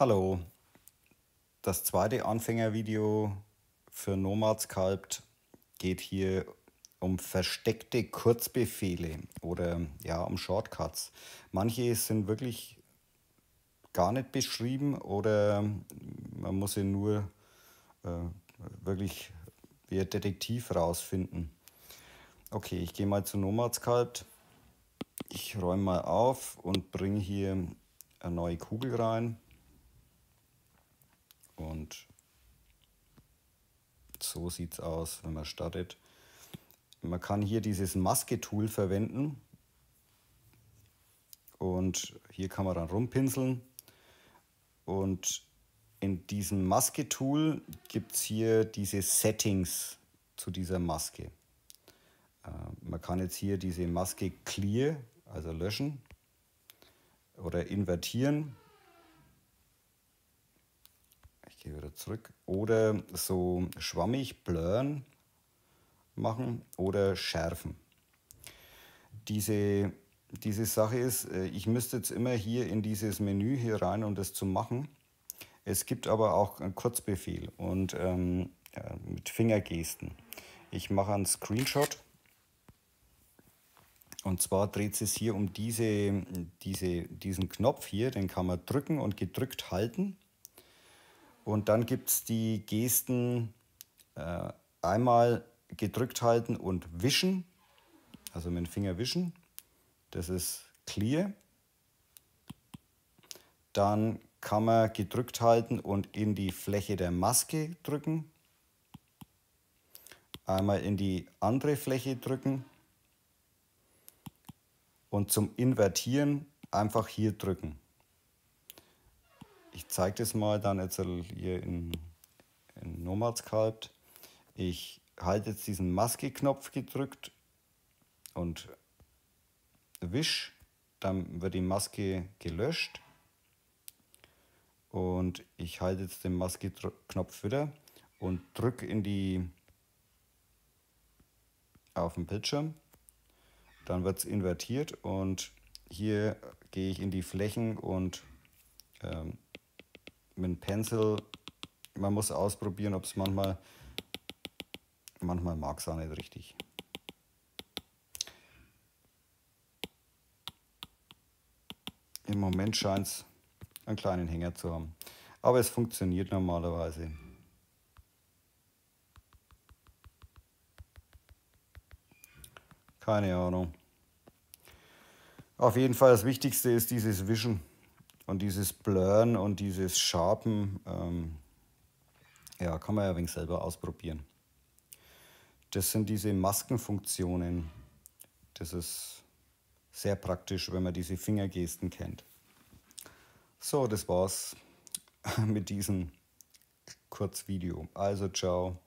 Hallo, das zweite Anfängervideo für Nomadsculpt geht hier um versteckte Kurzbefehle oder ja um Shortcuts. Manche sind wirklich gar nicht beschrieben oder man muss sie nur wirklich wie ein Detektiv rausfinden. Okay, ich gehe mal zu Nomadsculpt. Ich räume mal auf und bringe hier eine neue Kugel rein. Und so sieht es aus, wenn man startet. Man kann hier dieses Maske-Tool verwenden und hier kann man dann rumpinseln. Und in diesem Maske-Tool gibt es hier diese Settings zu dieser Maske. Man kann jetzt hier diese Maske Clear, also löschen oder invertieren. Ich gehe wieder zurück. Oder so schwammig blurren machen oder schärfen. Diese Sache ist, ich müsste jetzt immer hier in dieses Menü hier rein, um das zu machen. Es gibt aber auch einen Kurzbefehl und mit Fingergesten. Ich mache einen Screenshot und zwar dreht es hier um diesen Knopf hier, den kann man drücken und gedrückt halten. Und dann gibt es die Gesten einmal gedrückt halten und wischen, also mit dem Finger wischen. Das ist Clear. Dann kann man gedrückt halten und in die Fläche der Maske drücken. Einmal in die andere Fläche drücken. Und zum Invertieren einfach hier drücken. Ich zeige das mal dann jetzt hier in Nomadsculpt. Ich halte jetzt diesen Maske-Knopf gedrückt und wisch. Dann wird die Maske gelöscht. Und ich halte jetzt den Maske-Knopf wieder und drücke auf den Bildschirm. Dann wird es invertiert und hier gehe ich in die Flächen und mit dem Pencil, man muss ausprobieren, ob es manchmal mag es auch nicht richtig. Im Moment scheint es einen kleinen Hänger zu haben, aber es funktioniert normalerweise. Keine Ahnung. Auf jeden Fall das Wichtigste ist dieses Wischen und dieses Blurren und dieses Sharpen. Ja, kann man ja ein wenig selber ausprobieren. Das sind diese Maskenfunktionen. Das ist sehr praktisch, wenn man diese Fingergesten kennt. So, das war's mit diesem Kurzvideo. Also, ciao.